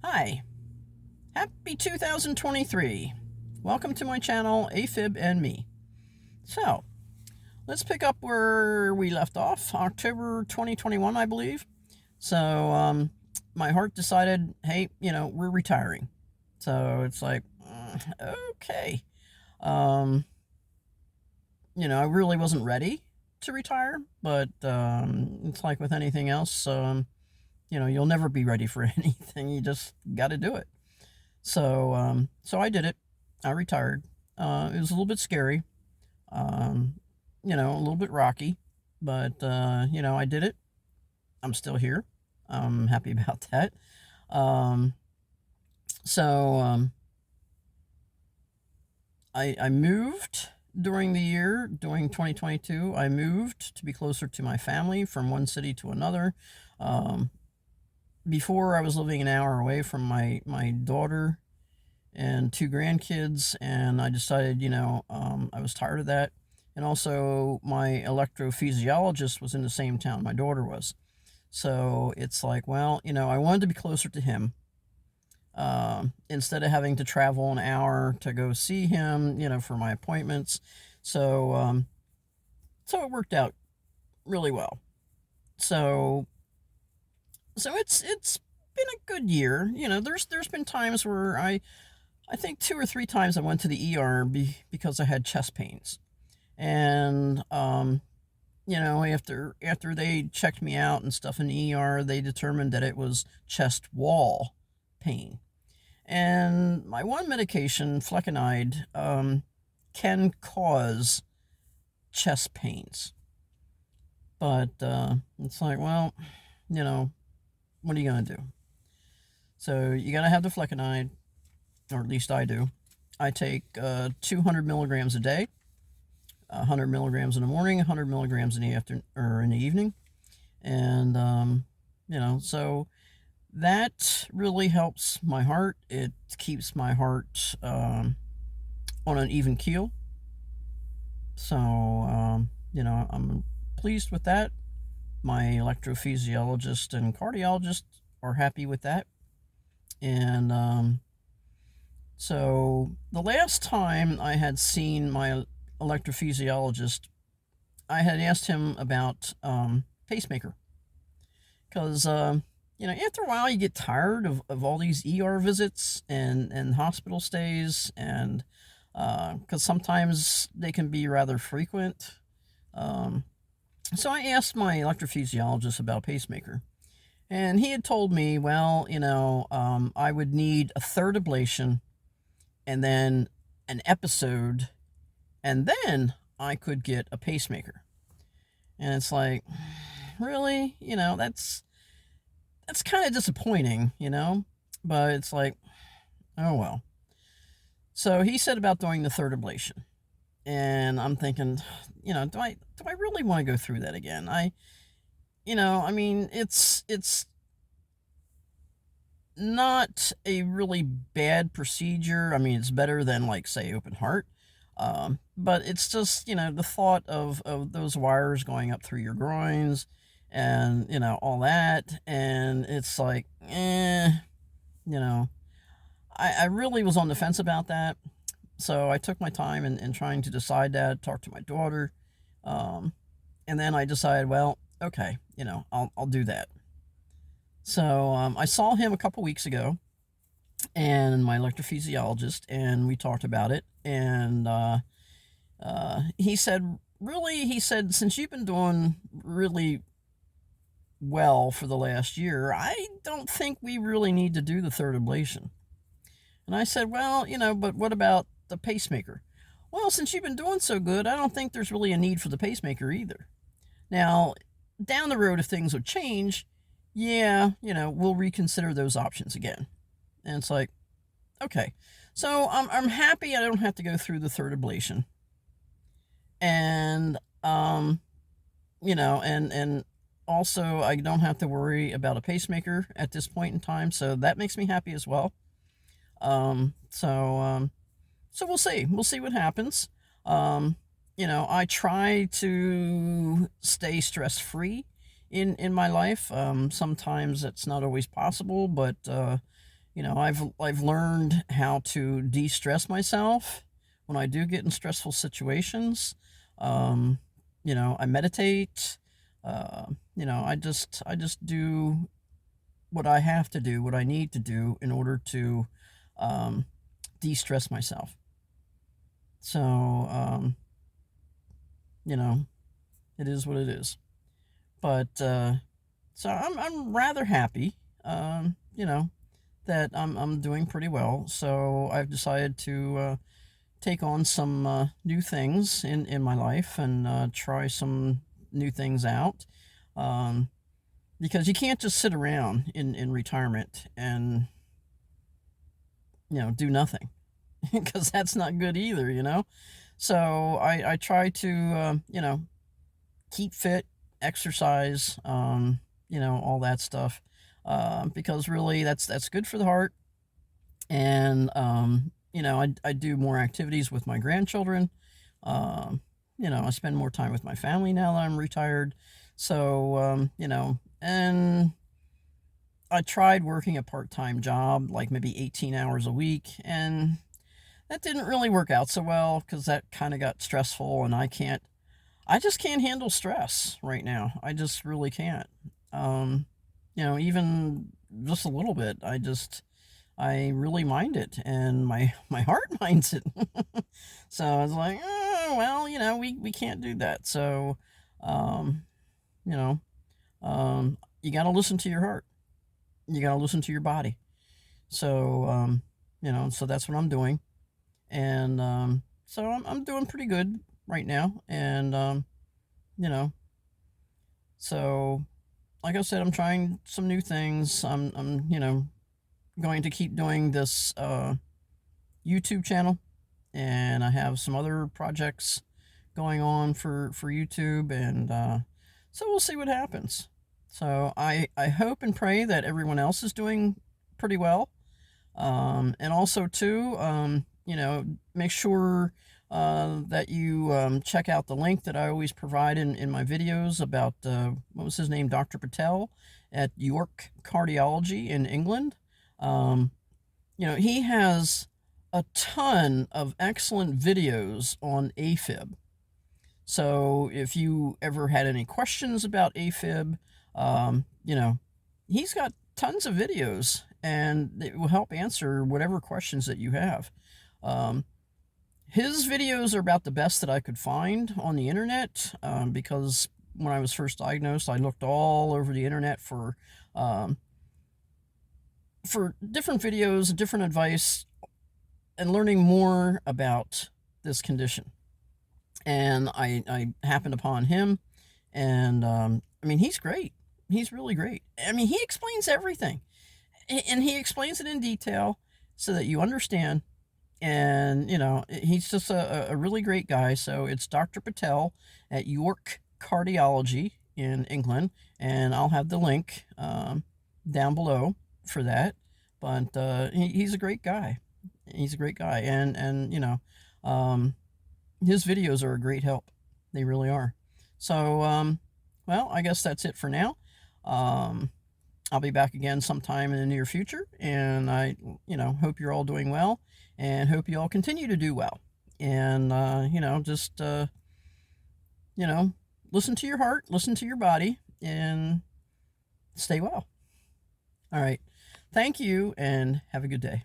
Hi, happy 2023. Welcome to my channel, Afib and me. So, let's pick up where we left off, October 2021, I believe. So, my heart decided, hey, we're retiring. So, it's like, okay. Um, I really wasn't ready to retire, but it's like with anything else, you'll never be ready for anything. You just got to do it. So I did it. I retired. It was a little bit scary, um, a little bit rocky, but I did it. I'm still here. I'm happy about that. Um, so I moved during the year, during 2022. I moved to be closer to my family from one city to another. Um, Before I was living an hour away from my daughter and two grandkids, and I decided, I was tired of that. And also, my electrophysiologist was in the same town my daughter was. So it's like, well, I wanted to be closer to him. Instead of having to travel an hour to go see him, for my appointments. So it worked out really well. So, so it's been a good year. There's been times where I think two or three times I went to the ER because I had chest pains. And after they checked me out and stuff in the ER, they determined that it was chest wall pain. And my one medication, flecainide, can cause chest pains. But it's like, well, you know, what are you gonna do? So you gotta have the flecainide, or at least I do. I take 200 milligrams a day, 100 milligrams in the morning, 100 milligrams in the afternoon or in the evening, and so that really helps my heart. It keeps my heart on an even keel. So I'm pleased with that. My electrophysiologist and cardiologist are happy with that, and so the last time I had seen my electrophysiologist, I had asked him about pacemaker because after a while you get tired of all these ER visits and hospital stays, and because sometimes they can be rather frequent. Um, so I asked my electrophysiologist about pacemaker, and he had told me, well, I would need a third ablation and then an episode, and then I could get a pacemaker. And it's like, really? That's kind of disappointing, But it's like, oh well. So he said about doing the third ablation. And I'm thinking, do I really want to go through that again? I mean, it's not a really bad procedure. I mean, it's better than, like, say, open heart. But it's just, the thought of those wires going up through your groins and, all that. And it's like, you know, I really was on the fence about that. So I took my time in trying to decide that, talked to my daughter. Um, and then I decided, well, okay, I'll do that. So I saw him a couple weeks ago, and my electrophysiologist, and we talked about it. And he said, really, since you've been doing really well for the last year, I don't think we really need to do the third ablation. And I said, well, but what about the pacemaker? Well, since you've been doing so good, I don't think there's really a need for the pacemaker either. Now, down the road, if things would change, yeah, we'll reconsider those options again. And it's like, okay. So I'm happy I don't have to go through the third ablation. And, and also I don't have to worry about a pacemaker at this point in time. So that makes me happy as well. Um, so, um, so we'll see. We'll see what happens. I try to stay stress free in my life. Sometimes it's not always possible, but I've learned how to de-stress myself when I do get in stressful situations. Um, I meditate. Uh, I just do what I have to do, what I need to do in order to um, de-stress myself. So, you know, it is what it is. But so I'm rather happy, that I'm doing pretty well. So I've decided to take on some new things in my life and try some new things out. Um, because you can't just sit around in retirement and do nothing because that's not good either. So I try to keep fit, exercise, all that stuff, because really that's good for the heart. And I do more activities with my grandchildren. um, I spend more time with my family now that I'm retired. So and I tried working a part-time job, like maybe 18 hours a week, and that didn't really work out so well because that kind of got stressful, and I just can't handle stress right now. I just really can't. Um, even just a little bit. I really mind it, and my heart minds it. So I was like, oh, well, we can't do that. So, um, you know, you got to listen to your heart. You got to listen to your body. So, so that's what I'm doing. And so I'm doing pretty good right now. And, you know, so like I said, I'm trying some new things. I'm going to keep doing this YouTube channel, and I have some other projects going on for YouTube, and so we'll see what happens. So I hope and pray that everyone else is doing pretty well. And also too, make sure that you check out the link that I always provide in my videos about what was his name, Dr. Patel at York Cardiology in England. Um, he has a ton of excellent videos on Afib. So if you ever had any questions about Afib, he's got tons of videos, and it will help answer whatever questions that you have. Um, his videos are about the best that I could find on the internet, because when I was first diagnosed, I looked all over the internet um, for different videos, different advice, and learning more about this condition. And I happened upon him, and I mean, he's great. He's really great. I mean, he explains everything, and he explains it in detail so that you understand. And he's just a really great guy. So it's Dr. Patel at York Cardiology in England, and I'll have the link down below for that. But he's a great guy. He's a great guy, and his videos are a great help. They really are. So, well, I guess that's it for now. Um, I'll be back again sometime in the near future, and I, hope you're all doing well, and hope you all continue to do well. And, just, you know, listen to your heart, listen to your body, and stay well. All right. Thank you, and have a good day.